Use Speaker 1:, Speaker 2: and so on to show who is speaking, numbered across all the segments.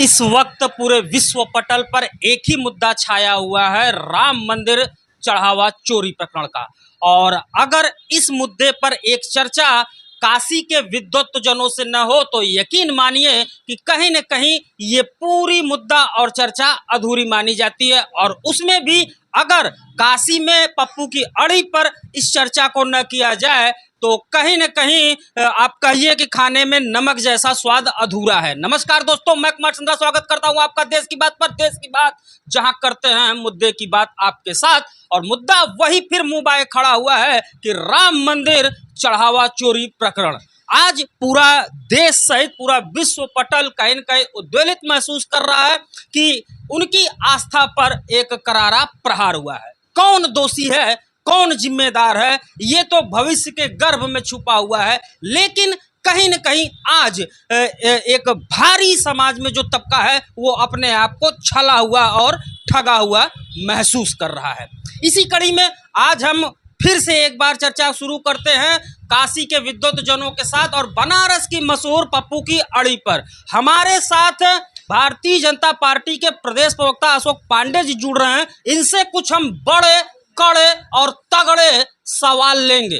Speaker 1: इस वक्त पूरे विश्व पटल पर एक ही मुद्दा छाया हुआ है, राम मंदिर चढ़ावा चोरी प्रकरण का। और अगर इस मुद्दे पर एक चर्चा काशी के विद्वत जनों से न हो तो यकीन मानिए कि कहीं न कहीं ये पूरी मुद्दा और चर्चा अधूरी मानी जाती है। और उसमें भी अगर काशी में पप्पू की अड़ी पर इस चर्चा को न किया जाए तो कहीं न कहीं आप कहिए कि खाने में नमक जैसा स्वाद अधूरा है। नमस्कार दोस्तों, मैं कुमार चंद्रा स्वागत करता हूं आपका देश की बात पर। देश की बात जहां करते हैं मुद्दे की बात आपके साथ, और मुद्दा वही फिर मुंह बाए खड़ा हुआ है कि राम मंदिर चढ़ावा चोरी प्रकरण। आज पूरा देश सहित पूरा विश्व पटल कहीं न कहीं उद्वेलित महसूस कर रहा है कि उनकी आस्था पर एक करारा प्रहार हुआ है। कौन दोषी है, कौन जिम्मेदार है, ये तो भविष्य के गर्भ में छुपा हुआ है। लेकिन कहीं न कहीं आज एक भारी समाज में जो तबका है वो अपने आप को छला हुआ और ठगा हुआ महसूस कर रहा है। इसी कड़ी में आज हम फिर से एक बार चर्चा शुरू करते हैं काशी के विद्वत जनों के साथ और बनारस की मशहूर पप्पू की अड़ी पर। हमारे साथ भारतीय जनता पार्टी के प्रदेश प्रवक्ता अशोक पांडे जी जुड़ रहे हैं। इनसे कुछ हम बड़े कड़े और तगड़े सवाल लेंगे।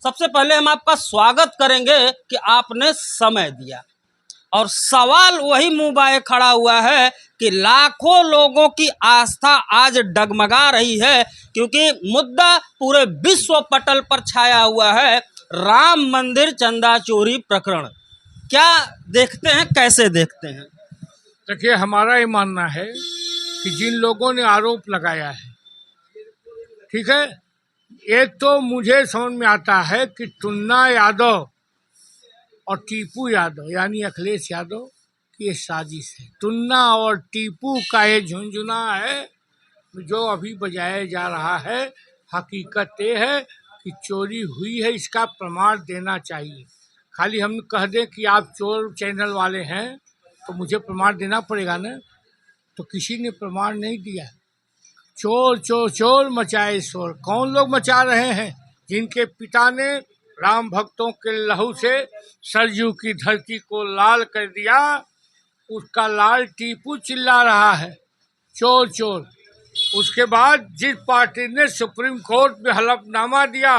Speaker 1: सबसे पहले हम आपका स्वागत करेंगे कि आपने समय दिया, और सवाल वही मुंह बाए खड़ा हुआ है कि लाखों लोगों की आस्था आज डगमगा रही है क्योंकि मुद्दा पूरे विश्व पटल पर छाया हुआ है, राम मंदिर चंदा चोरी प्रकरण। क्या देखते हैं, कैसे देखते हैं?
Speaker 2: देखिए, हमारा ये मानना है कि जिन लोगों ने आरोप लगाया है, ठीक है, एक तो मुझे समझ में आता है कि टुन्ना यादव और टीपू यादव यानी अखिलेश यादव की ये साजिश है। टुन्ना और टीपू का ये झुंझुना है जो अभी बजाया जा रहा है। हकीकत ये है कि चोरी हुई है, इसका प्रमाण देना चाहिए। खाली हम कह दें कि आप चोर चैनल वाले हैं तो मुझे प्रमाण देना पड़ेगा ना, तो किसी ने प्रमाण नहीं दिया। चोर चोर चोर मचाए शोर। कौन लोग मचा रहे हैं? जिनके पिता ने राम भक्तों के लहू से सरयू की धरती को लाल कर दिया, उसका लाल टीपू चिल्ला रहा है चोर चोर। उसके बाद जिस पार्टी ने सुप्रीम कोर्ट में हलफनामा दिया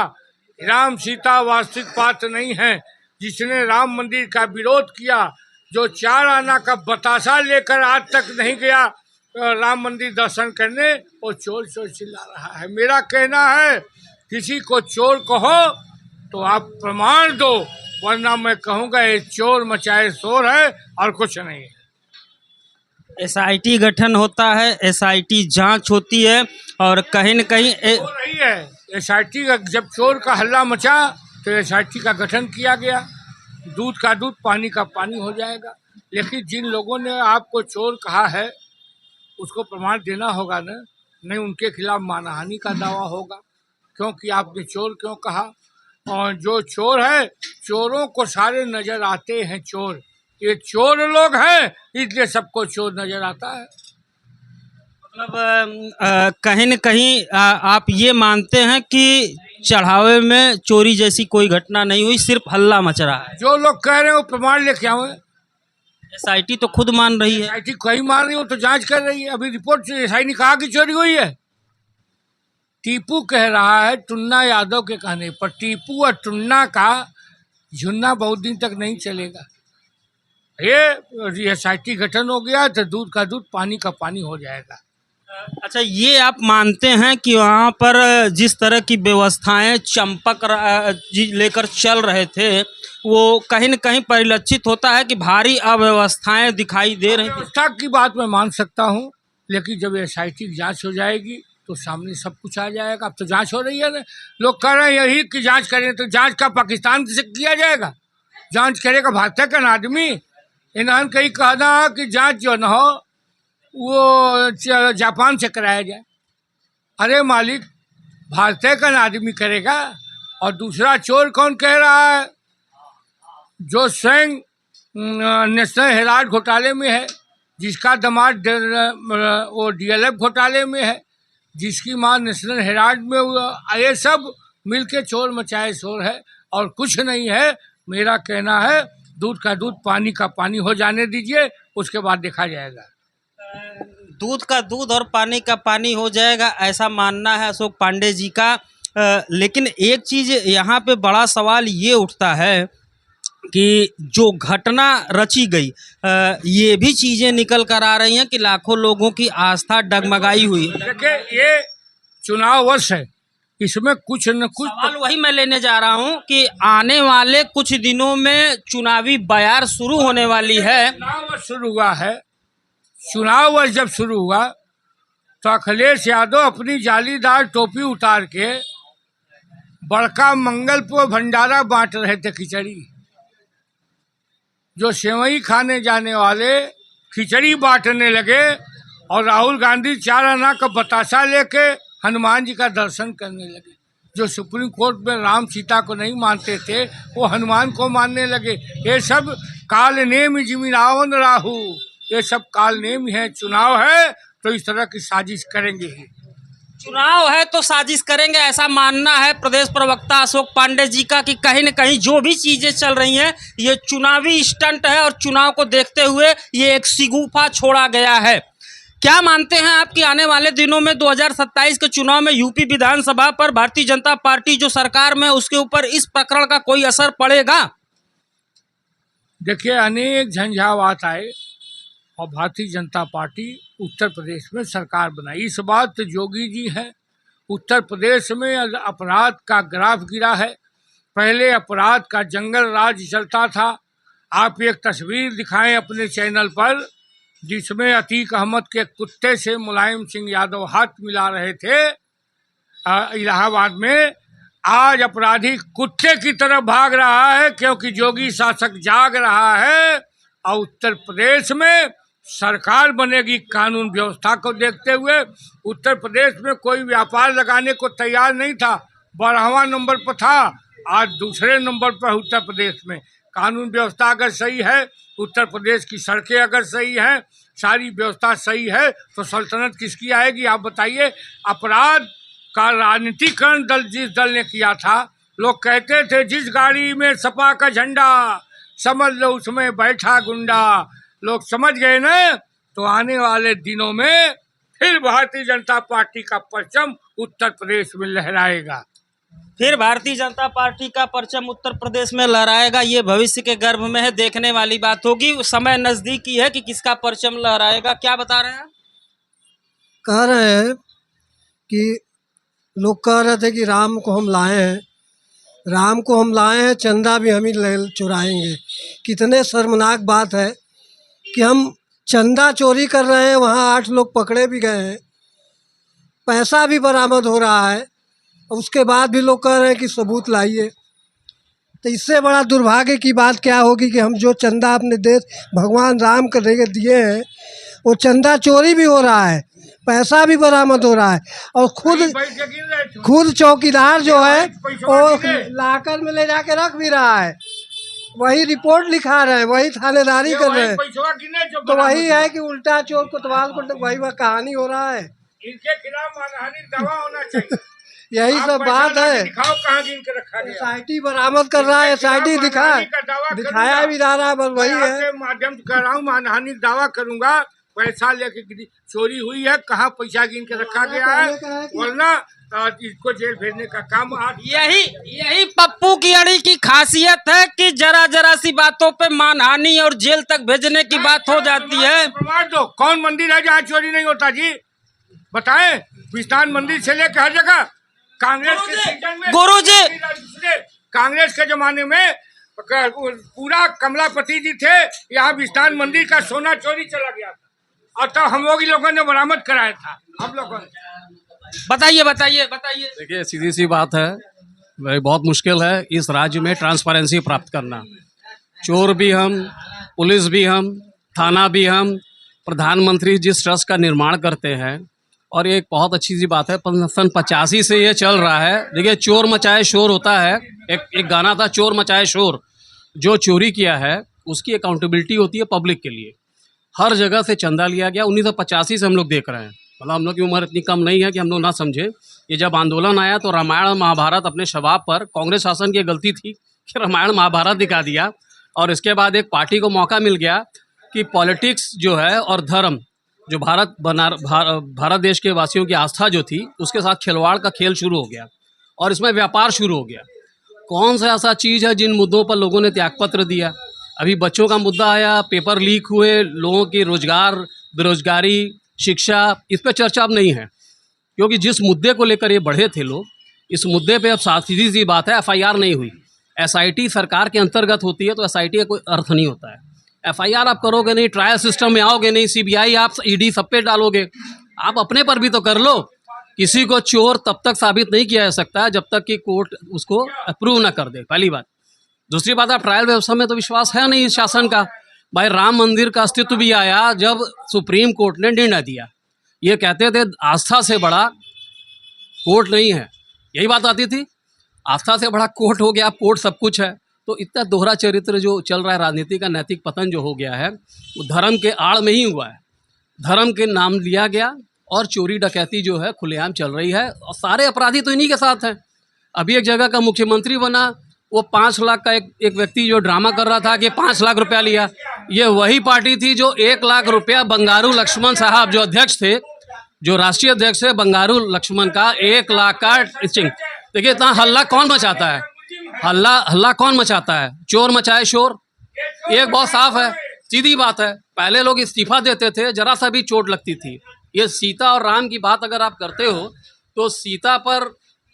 Speaker 2: राम सीता वास्तविक पात्र नहीं है, जिसने राम मंदिर का विरोध किया, जो 4 आना का बतासा लेकर आज तक नहीं गया राम मंदिर दर्शन करने, वो चोर चोर चिल्ला रहा है। मेरा कहना है किसी को चोर कहो तो आप प्रमाण दो, वरना मैं कहूँगा ये चोर मचाए शोर है और कुछ नहीं है।
Speaker 1: एसआईटी गठन होता है, एसआईटी जांच होती है और कहीं न कहीं
Speaker 2: हो रही है। एसआईटी का जब चोर का हल्ला मचा तो एसआईटी का गठन किया गया। दूध का दूध पानी का पानी हो जाएगा। लेकिन जिन लोगों ने आपको चोर कहा है उसको प्रमाण देना होगा ना, नहीं उनके खिलाफ मानहानि का दावा होगा क्योंकि आपने चोर क्यों कहा। और जो चोर है, चोरों को सारे नजर आते हैं चोर, ये चोर लोग हैं इसलिए सबको चोर नजर आता है।
Speaker 1: मतलब कहीं न कहीं आप ये मानते हैं कि चढ़ावे में चोरी जैसी कोई घटना नहीं हुई, सिर्फ हल्ला मच रहा है।
Speaker 2: जो लोग कह रहे हैं वो प्रमाण लेके आए।
Speaker 1: एसआईटी तो खुद मान रही है।
Speaker 2: एसआईटी कहीं मान रही हो तो जांच कर रही है। अभी रिपोर्ट एसआईटी ने कहा कि चोरी हुई है। टीपू कह रहा है टुन्ना यादव के कहने पर। टीपू और टुन्ना का झुन्ना बहुत दिन तक नहीं चलेगा। ये एसआईटी गठन हो गया तो दूध का दूध पानी का पानी हो जाएगा।
Speaker 1: अच्छा, ये आप मानते हैं कि वहाँ पर जिस तरह की व्यवस्थाएं चंपक लेकर चल रहे थे वो कहीं न कहीं परिलक्षित होता है कि भारी अव्यवस्थाएं दिखाई दे रही थी?
Speaker 2: व्यवस्था की बात मैं मान सकता हूँ, लेकिन जब एसआईटी की जांच हो जाएगी तो सामने सब कुछ आ जाएगा। अब तो जांच हो रही है ना, लोग कह रहे हैं यही कि जांच करें, तो जांच का पाकिस्तान से किया जाएगा? जांच करेगा भारत का आदमी? इन्होंने कहीं कहना कि जांच जो न हो वो जापान से कराया जाए। अरे मालिक, भारत का आदमी करेगा। और दूसरा चोर कौन कह रहा है? जो स्वयं नेशनल हेराल्ड घोटाले में है, जिसका दामाद वो डीएलएफ घोटाले में है, जिसकी माँ नेशनल हेराल्ड में हुआ, ये सब मिलके चोर मचाए शोर है और कुछ नहीं है। मेरा कहना है दूध का दूध, पानी का पानी हो जाने दीजिए, उसके बाद देखा जाएगा।
Speaker 1: दूध का दूध और पानी का पानी हो जाएगा, ऐसा मानना है अशोक पांडे जी का। लेकिन एक चीज़ यहाँ पे बड़ा सवाल ये उठता है कि जो घटना रची गई, ये भी चीज़ें निकल कर आ रही हैं कि लाखों लोगों की आस्था डगमगाई हुई।
Speaker 2: देखिए, ये चुनाव वर्ष है, इसमें कुछ न कुछ
Speaker 1: सवाल वही मैं लेने जा रहा हूँ कि आने वाले कुछ दिनों में चुनावी बयार शुरू होने वाली है।
Speaker 2: चुनाव वर्ष शुरू हुआ है। चुनाव वर्ष जब शुरू हुआ तो अखिलेश यादव अपनी जालीदार टोपी उतार के बड़का मंगलपुर भंडारा बांट रहे थे, खिचड़ी। जो सेवई खाने जाने वाले खिचड़ी बांटने लगे और राहुल गांधी 4 आना का बतासा लेके हनुमान जी का दर्शन करने लगे। जो सुप्रीम कोर्ट में राम सीता को नहीं मानते थे, वो हनुमान को मानने लगे। ये सब काल नेम जिमिनावन राहु, ये सब काल नेम है। चुनाव है तो इस तरह की साजिश करेंगे ही।
Speaker 1: चुनाव है तो साजिश करेंगे, ऐसा मानना है प्रदेश प्रवक्ता अशोक पांडे जी का कि कहीं न कहीं जो भी चीज़ें चल रही हैं ये चुनावी स्टंट है और चुनाव को देखते हुए ये एक शिगुफा छोड़ा गया है। क्या मानते हैं आप कि आने वाले दिनों में 2027 के चुनाव में यूपी विधानसभा पर भारतीय जनता पार्टी जो सरकार में उसके ऊपर इस प्रकरण का कोई असर पड़ेगा?
Speaker 2: देखिए, अनेक झंझावात आए और भारतीय जनता पार्टी उत्तर प्रदेश में सरकार बनाई। इस बात तो योगी जी हैं। उत्तर प्रदेश में अपराध का ग्राफ गिरा है। पहले अपराध का जंगल राज चलता था। आप एक तस्वीर दिखाएं अपने चैनल पर जिसमें अतीक अहमद के कुत्ते से मुलायम सिंह यादव हाथ मिला रहे थे इलाहाबाद में। आज अपराधी कुत्ते की तरफ भाग रहा है क्योंकि योगी शासक जाग रहा है और उत्तर प्रदेश में सरकार बनेगी। कानून व्यवस्था को देखते हुए उत्तर प्रदेश में कोई व्यापार लगाने को तैयार नहीं था, 12वां नंबर पर था, आज दूसरे नंबर पर उत्तर प्रदेश में। कानून व्यवस्था अगर सही है, उत्तर प्रदेश की सड़कें अगर सही हैं, सारी व्यवस्था सही है तो सल्तनत किसकी आएगी आप बताइए। अपराध का राजनीतिकरण जिस दल ने किया था, लोग कहते थे जिस गाड़ी में सपा का झंडा समझ लो उसमें बैठा गुंडा। लोग समझ गए ना, तो आने वाले दिनों में फिर भारतीय जनता पार्टी का परचम उत्तर प्रदेश में लहराएगा।
Speaker 1: फिर भारतीय जनता पार्टी का परचम उत्तर प्रदेश में लहराएगा, ये भविष्य के गर्भ में है, देखने वाली बात होगी। समय नजदीकी है कि किसका परचम लहराएगा। क्या बता रहे हैं?
Speaker 3: कह रहे हैं कि लोग कह रहे थे कि राम को हम लाए हैं, राम को हम लाए हैं, चंदा भी हम ही चुराएंगे। कितने शर्मनाक बात है कि हम चंदा चोरी कर रहे हैं, वहाँ 8 लोग पकड़े भी गए हैं, पैसा भी बरामद हो रहा है, उसके बाद भी लोग कह रहे हैं कि सबूत लाइए। तो इससे बड़ा दुर्भाग्य की बात क्या होगी कि हम जो चंदा अपने देश भगवान राम को दिए हैं, वो चंदा चोरी भी हो रहा है, पैसा भी बरामद हो रहा है, और खुद चौकीदार जो है वो लाकर में ले जाके रख भी रहा है, वही रिपोर्ट लिखा रहे हैं, वही थानेदारी कर रहे हैं। तो वही है कि उल्टा चोर कोतवाल को वही वह कहानी हो रहा है।
Speaker 2: इनके खिलाफ मानहानि दावा होना चाहिए।
Speaker 3: यही सब बात है।
Speaker 2: दिखाओ कहाँ गिन के रखा गया।
Speaker 3: SIT बरामद कर रहा है, SIT दिखाया भी जा रहा है, बस वही है।
Speaker 2: माध्यम से कह रहा हूँ, मानहानि दावा करूंगा, पैसा लेके चोरी हुई है, कहाँ पैसा गिन के रखा गया है, वरना इसको जेल भेजने का काम।
Speaker 1: यही पप्पू की अड़ी की खासियत है कि जरा जरा सी बातों पे मानहानि और जेल तक भेजने की बात हो जाती है।
Speaker 2: प्रमाण दो, कौन मंदिर है जहाँ चोरी नहीं होता जी? बताएं। विष्णान मंदिर से लेकर हर जगह कांग्रेस के सीजन में,
Speaker 1: गुरुजी
Speaker 2: कांग्रेस के जमाने में पूरा कमलापति जी थे, यहाँ विष्णान मंदिर का सोना चोरी चला गया था और तब हम लोगों ने बरामद कराया था। हम लोगों ने
Speaker 1: बताइए।
Speaker 4: देखिए, सीधी सी बात है, बहुत मुश्किल है इस राज्य में ट्रांसपेरेंसी प्राप्त करना। चोर भी हम, पुलिस भी हम, थाना भी हम, प्रधानमंत्री जिस ट्रस्ट का निर्माण करते हैं, और ये एक बहुत अच्छी सी बात है, सन 85 से ये चल रहा है। देखिए, चोर मचाए शोर होता है, एक गाना था, चोर मचाए शोर। जो चोरी किया है उसकी अकाउंटेबिलिटी होती है पब्लिक के लिए। हर जगह से चंदा लिया गया, 1985 से हम लोग देख रहे हैं। मतलब हम लोग की उम्र इतनी कम नहीं है कि हम लोग ना समझे। ये जब आंदोलन आया तो रामायण महाभारत अपने शबाब पर, कांग्रेस शासन की गलती थी कि रामायण महाभारत दिखा दिया, और इसके बाद एक पार्टी को मौका मिल गया कि पॉलिटिक्स जो है और धर्म जो भारत देश के वासियों की आस्था जो थी उसके साथ खिलवाड़ का खेल शुरू हो गया और इसमें व्यापार शुरू हो गया। कौन सा ऐसा चीज़ है जिन मुद्दों पर लोगों ने त्यागपत्र दिया? अभी बच्चों का मुद्दा आया, पेपर लीक हुए, लोगों की रोजगार, बेरोजगारी, शिक्षा, इस पर चर्चा अब नहीं है, क्योंकि जिस मुद्दे को लेकर ये बढ़े थे लोग, इस मुद्दे पे अब सीधी सी बात है, एफआईआर नहीं हुई। एसआईटी सरकार के अंतर्गत होती है तो एसआईटी का कोई अर्थ नहीं होता है। एफआईआर आप करोगे नहीं, ट्रायल सिस्टम में आओगे नहीं, सीबीआई आप ईडी सब पे डालोगे, आप अपने पर भी तो कर लो। किसी को चोर तब तक साबित नहीं किया जा सकता है जब तक कि कोर्ट उसको अप्रूव ना कर दे, पहली बात। दूसरी बात, आप ट्रायल व्यवस्था में तो विश्वास है नहीं इस शासन का। भाई राम मंदिर का अस्तित्व भी आया जब सुप्रीम कोर्ट ने निर्णय दिया। ये कहते थे आस्था से बड़ा कोर्ट नहीं है, यही बात आती थी। आस्था से बड़ा कोर्ट हो गया, अब कोर्ट सब कुछ है। तो इतना दोहरा चरित्र जो चल रहा है, राजनीति का नैतिक पतन जो हो गया है, वो धर्म के आड़ में ही हुआ है। धर्म के नाम लिया गया और चोरी डकैती जो है खुलेआम चल रही है और सारे अपराधी तो इन्हीं के साथ हैं। अभी एक जगह का मुख्यमंत्री बना, वो 5 लाख का एक व्यक्ति जो ड्रामा कर रहा था कि 5 लाख रुपया लिया, ये वही पार्टी थी जो 1 लाख रुपया बंगारू लक्ष्मण साहब जो अध्यक्ष थे, जो राष्ट्रीय अध्यक्ष है बंगारू लक्ष्मण का 1 लाख का देखिए इतना हल्ला कौन मचाता है? हल्ला कौन मचाता है? चोर मचाए शोर। एक बहुत साफ है, सीधी बात है। पहले लोग इस्तीफा देते थे, जरा सा भी चोट लगती थी। ये सीता और राम की बात अगर आप करते हो तो सीता पर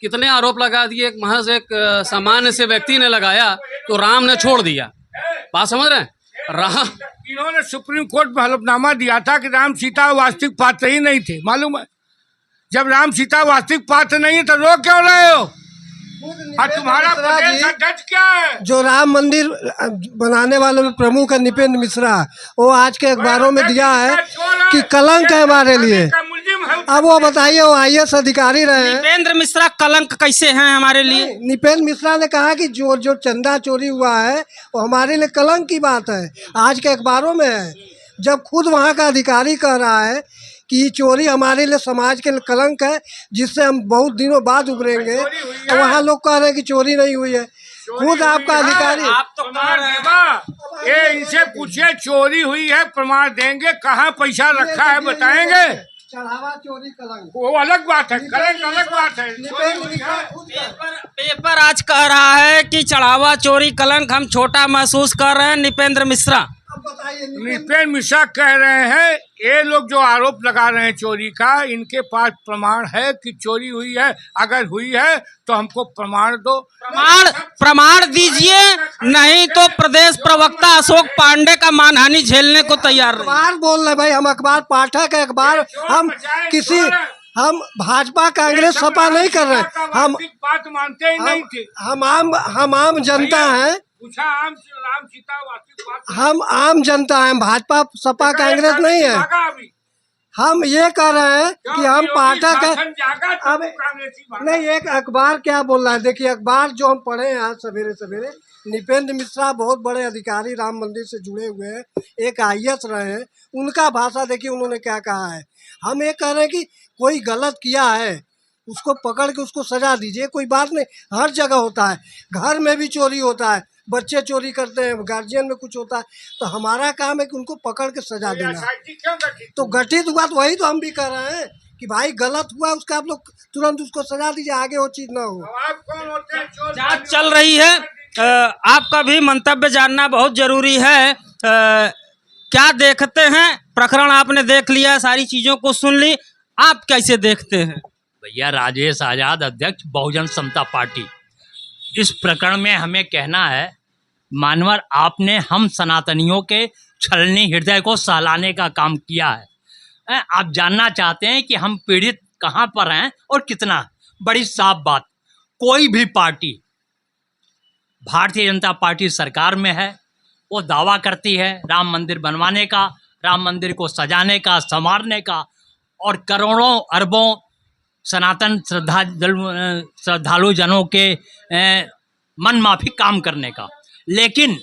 Speaker 4: कितने आरोप लगा दिए, महज एक सामान्य से व्यक्ति ने लगाया तो राम ने छोड़ दिया। बात समझ रहे हैं? राम,
Speaker 2: इन्होंने सुप्रीम कोर्ट में हलफनामा दिया था कि राम सीता वास्तविक पात्र ही नहीं थे, मालूम है? जब राम सीता वास्तविक पात्र नहीं है तो रोक क्यों रहे हो? और तुम्हारा प्रदेश अध्यक्ष क्या है?
Speaker 3: जो राम मंदिर बनाने वालों में प्रमुख है निपेंद्र मिश्रा, वो आज के अखबारों में दिया है कि कलंक है हमारे लिए। अब वो बताइए, वो आईएएस अधिकारी रहे हैं।
Speaker 1: निपेंद्र मिश्रा कलंक कैसे हैं हमारे लिए?
Speaker 3: निपेंद्र मिश्रा ने कहा कि जो चंदा चोरी हुआ है वो हमारे लिए कलंक की बात है, आज के अखबारों में है। जब खुद वहाँ का अधिकारी कह रहा है कि चोरी हमारे लिए समाज के लिए कलंक है, जिससे हम बहुत दिनों बाद उभरेंगे, तो वहाँ लोग कह रहे हैं कि चोरी नहीं हुई है। खुद आपका अधिकारी,
Speaker 1: आप तो कह रहे हैं।
Speaker 2: ये इनसे पूछिए, चोरी हुई है, प्रमाण देंगे, कहाँ पैसा रखा है बताएंगे।
Speaker 3: चढ़ावा चोरी कलंक
Speaker 2: वो अलग बात है, कलंक अलग बात है।
Speaker 1: पेपर आज कह रहा है कि चढ़ावा चोरी कलंक, हम छोटा महसूस कर रहे हैं। निपेंद्र मिश्रा,
Speaker 2: निपेंद्र मिश्रा कह रहे हैं ये लोग जो आरोप लगा रहे हैं चोरी का, इनके पास प्रमाण है कि चोरी हुई है। अगर हुई है तो हमको प्रमाण दो।
Speaker 1: प्रमाण दीजिए, नहीं तो प्रदेश प्रवक्ता अशोक पांडे का मानहानि झेलने को तैयार नहीं।
Speaker 3: अखबार बोल रहे भाई, हम अखबार पाठक है। अखबार हम भाजपा कांग्रेस सपा नहीं कर रहे, हम
Speaker 2: बात मानते ही नहीं थे।
Speaker 3: हम आम जनता हैं, हम आम जनता हैं, भाजपा सपा कांग्रेस नहीं है। हम ये कह रहे हैं कि हम पाठक है। अब नहीं, एक अखबार क्या बोल रहा है, देखिए अखबार जो हम पढ़े हैं आज सवेरे सवेरे, निपेंद्र मिश्रा बहुत बड़े अधिकारी राम मंदिर से जुड़े हुए हैं, एक आईएएस रहे हैं, उनका भाषा देखिए उन्होंने क्या कहा है। हम ये कह रहे हैं कि कोई गलत किया है उसको पकड़ के उसको सजा दीजिए, कोई बात नहीं, हर जगह होता है, घर में भी चोरी होता है, बच्चे चोरी करते हैं, गार्जियन में कुछ होता है, तो हमारा काम है कि उनको पकड़ के सजा देना। तो गठित हुआ तो वही तो हम भी कर रहे हैं कि भाई गलत हुआ उसका आप लोग तुरंत उसको सजा दीजिए, आगे वो चीज ना हो।
Speaker 1: जांच चल रही है, आपका भी मंतव्य जानना बहुत जरूरी है। क्या देखते हैं? प्रकरण आपने देख लिया, सारी चीजों को सुन ली, आप कैसे देखते हैं?
Speaker 5: भैया, राजेश आजाद, अध्यक्ष बहुजन समता पार्टी। इस प्रकरण में हमें कहना है, मानवर आपने हम सनातनियों के छलनी हृदय को सहलाने का काम किया है। आप जानना चाहते हैं कि हम पीड़ित कहाँ पर हैं और कितना। बड़ी साफ बात, कोई भी पार्टी, भारतीय जनता पार्टी सरकार में है, वो दावा करती है राम मंदिर बनवाने का, राम मंदिर को सजाने का, संवारने का, और करोड़ों अरबों सनातन श्रद्धालु जनों के मन माफी काम करने का। लेकिन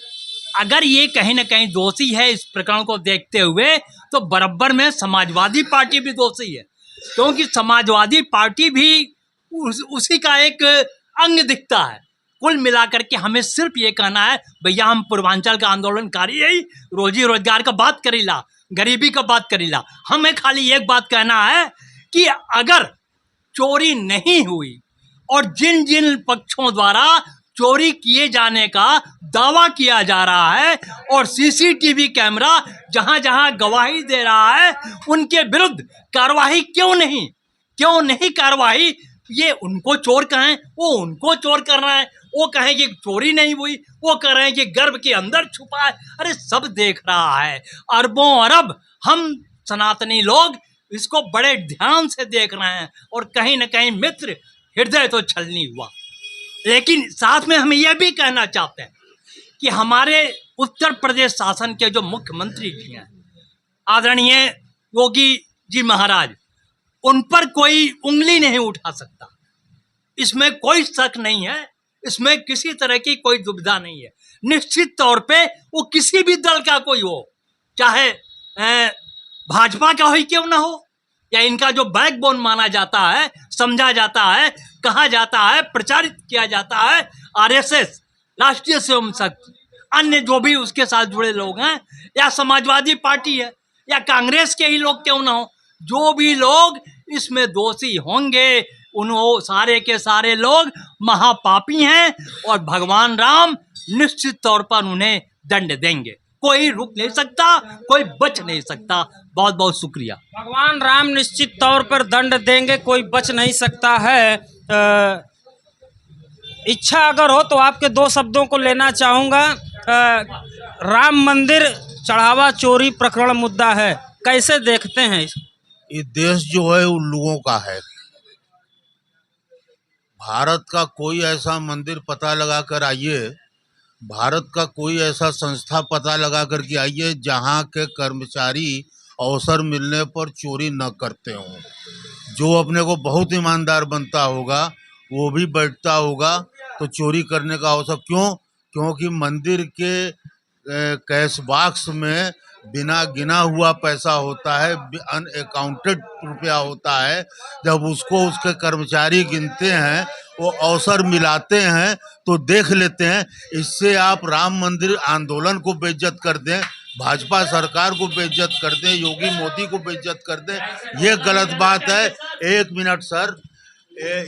Speaker 5: अगर ये कहीं ना कहीं दोषी है इस प्रकरण को देखते हुए, तो बराबर में समाजवादी पार्टी भी दोषी है, क्योंकि समाजवादी पार्टी भी उसी का एक अंग दिखता है। कुल मिलाकर के हमें सिर्फ ये कहना है, भैया हम पूर्वांचल का आंदोलनकारी है, रोजी रोजगार का बात करीला, गरीबी का बात करीला। हमें खाली एक बात कहना है कि अगर चोरी नहीं हुई और जिन जिन पक्षों द्वारा चोरी किए जाने का दावा किया जा रहा है और सीसीटीवी कैमरा जहां जहां गवाही दे रहा है, उनके विरुद्ध कार्रवाई क्यों नहीं कार्रवाई? ये उनको चोर कहें, वो उनको चोर कर रहे हैं, वो कहें कि चोरी नहीं हुई, वो कह रहे हैं कि गर्भ के अंदर छुपा है। अरे सब देख रहा है, अरबों अरब हम सनातनी लोग इसको बड़े ध्यान से देख रहे हैं और कहीं न कहीं मित्र हृदय तो छलनी हुआ। लेकिन साथ में हम ये भी कहना चाहते हैं कि हमारे उत्तर प्रदेश शासन के जो मुख्यमंत्री जी हैं, आदरणीय योगी जी महाराज, उन पर कोई उंगली नहीं उठा सकता, इसमें कोई शक नहीं है, इसमें किसी तरह की कोई दुविधा नहीं है। निश्चित तौर पे वो किसी भी दल का कोई हो, चाहे भाजपा का ही क्यों ना हो, या इनका जो बैकबोन माना जाता है, समझा जाता है, कहा जाता है, प्रचारित किया जाता है, आरएसएस, राष्ट्रीय स्वयंसेवक, अन्य जो भी उसके साथ जुड़े लोग हैं, या समाजवादी पार्टी है, या कांग्रेस के ही लोग क्यों ना हो, जो भी लोग इसमें दोषी होंगे उन सारे के सारे लोग महापापी हैं और भगवान राम निश्चित तौर पर उन्हें दंड देंगे। कोई रुक नहीं सकता, कोई बच नहीं सकता। बहुत बहुत शुक्रिया।
Speaker 1: भगवान राम निश्चित तौर पर दंड देंगे, कोई बच नहीं सकता है। इच्छा अगर हो तो आपके दो शब्दों को लेना चाहूँगा। राम मंदिर चढ़ावा चोरी प्रकरण मुद्दा है, कैसे देखते हैं?
Speaker 6: ये देश जो है उन लोगों का है। भारत का कोई ऐसा मंदिर पता लगा कर आइए, भारत का कोई ऐसा संस्था पता लगा कर के आइए जहाँ के कर्मचारी अवसर मिलने पर चोरी न करते हों। जो अपने को बहुत ईमानदार बनता होगा वो भी बैठता होगा तो चोरी करने का अवसर क्यों? क्योंकि मंदिर के कैश बॉक्स में बिना गिना हुआ पैसा होता है, अनअकाउंटेड रुपया होता है। जब उसको उसके कर्मचारी गिनते हैं, वो अवसर मिलाते हैं तो देख लेते हैं। इससे आप राम मंदिर आंदोलन को बेइज्जत कर दें, भाजपा सरकार को बेइज्जत कर दें, योगी मोदी को बेइज्जत कर दें, ये गलत बात है। एक मिनट सर,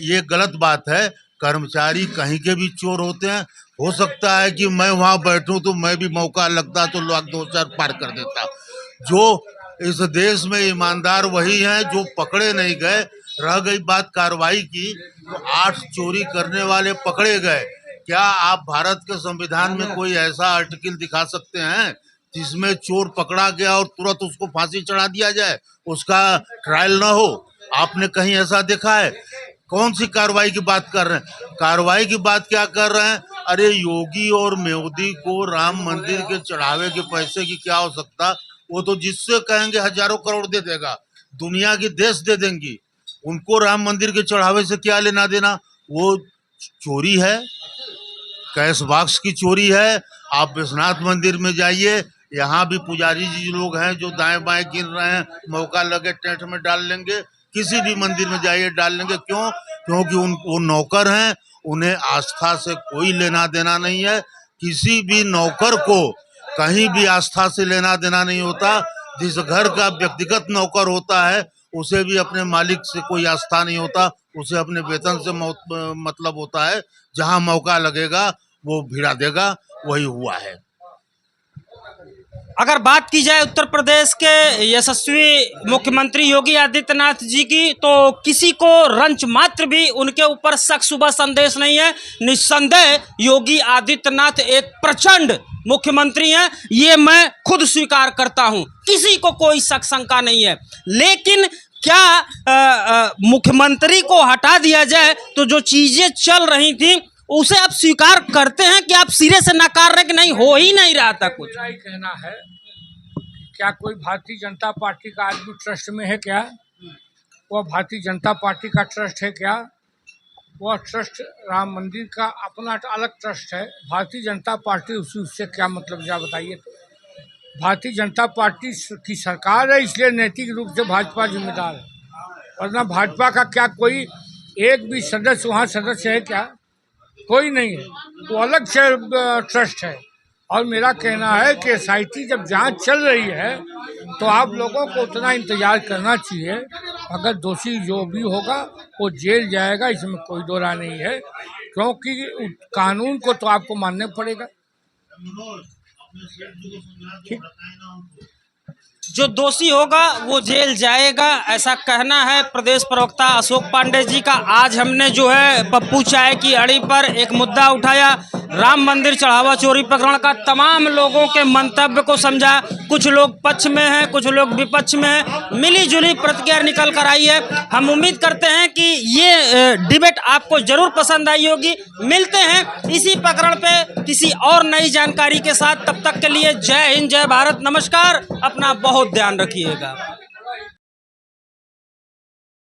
Speaker 6: ये गलत बात है। कर्मचारी कहीं के भी चोर होते हैं। हो सकता है कि मैं वहाँ बैठूं तो मैं भी मौका लगता तो लोग 2-4 पार कर देता। जो इस देश में ईमानदार वही हैं जो पकड़े नहीं गए। रह गई बात कार्रवाई की, तो 8 चोरी करने वाले पकड़े गए। क्या आप भारत के संविधान में कोई ऐसा आर्टिकल दिखा सकते हैं जिसमें चोर पकड़ा गया और तुरंत उसको फांसी चढ़ा दिया जाए, उसका ट्रायल ना हो? आपने कहीं ऐसा देखा है? कौन सी कार्रवाई की बात कर रहे हैं? कार्रवाई की बात क्या कर रहे हैं? अरे योगी और मोदी को राम मंदिर के चढ़ावे के पैसे की क्या आवश्यकता? वो तो जिससे कहेंगे हजारों करोड़ दे देगा, दुनिया की देश दे देंगी। उनको राम मंदिर के चढ़ावे से क्या लेना देना? वो चोरी है, कैश बॉक्स की चोरी है। आप विश्वनाथ मंदिर में जाइए, यहाँ भी पुजारी जी लोग हैं जो दाएं बाएं गिन रहे हैं, मौका लगे टेंट में डाल लेंगे। किसी भी मंदिर में जाइए डाल लेंगे। क्यों? क्योंकि वो नौकर हैं, उन्हें आस्था से कोई लेना देना नहीं है। किसी भी नौकर को कहीं भी आस्था से लेना देना नहीं होता। जिस घर का व्यक्तिगत नौकर होता है उसे भी अपने मालिक से कोई आस्था नहीं होता, उसे अपने वेतन से मतलब होता है। जहां मौका लगेगा वो भिड़ा देगा, वही हुआ है।
Speaker 1: अगर बात की जाए उत्तर प्रदेश के यशस्वी मुख्यमंत्री योगी आदित्यनाथ जी की, तो किसी को रंच मात्र भी उनके ऊपर शक शुबह संदेश नहीं है। निस्संदेह योगी आदित्यनाथ एक प्रचंड मुख्यमंत्री हैं, ये मैं खुद स्वीकार करता हूं, किसी को कोई शक शंका नहीं है। लेकिन क्या मुख्यमंत्री को हटा दिया जाए तो जो चीजें चल रही थी उसे आप स्वीकार करते हैं कि आप सिरे से नकार रहे कि नहीं, हो ही नहीं रहा था कुछ?
Speaker 2: मेरा ही कहना है कि क्या कोई भारतीय जनता पार्टी का आदमी ट्रस्ट में है क्या? वह भारतीय जनता पार्टी का ट्रस्ट है क्या? वह ट्रस्ट राम मंदिर का अपना अलग ट्रस्ट है। भारतीय जनता पार्टी उससे क्या मतलब, जा बताइए तो। भारतीय जनता पार्टी की सरकार है, इसलिए नैतिक रूप से भाजपा जिम्मेदार है। वरना भाजपा का क्या कोई एक भी सदस्य वहाँ सदस्य है क्या? कोई नहीं है, वो अलग से ट्रस्ट है। और मेरा कहना है कि SIT जब जांच चल रही है तो आप लोगों को उतना इंतजार करना चाहिए। अगर दोषी जो भी होगा वो जेल जाएगा, इसमें कोई दो राय नहीं है, क्योंकि कानून को तो आपको मानना पड़ेगा। ठीक,
Speaker 1: जो दोषी होगा वो जेल जाएगा, ऐसा कहना है प्रदेश प्रवक्ता अशोक पांडे जी का। आज हमने जो है पप्पू चाय की अड़ी पर एक मुद्दा उठाया, राम मंदिर चढ़ावा चोरी प्रकरण का। तमाम लोगों के मंतव्य को समझा, कुछ लोग पक्ष में हैं, कुछ लोग विपक्ष में हैं, मिली जुली प्रतिक्रिया निकल कर आई है। हम उम्मीद करते हैं कि ये डिबेट आपको जरूर पसंद आई होगी। मिलते हैं इसी प्रकरण पे किसी और नई जानकारी के साथ, तब तक के लिए जय हिंद, जय भारत, नमस्कार। अपना बहुत ध्यान रखिएगा।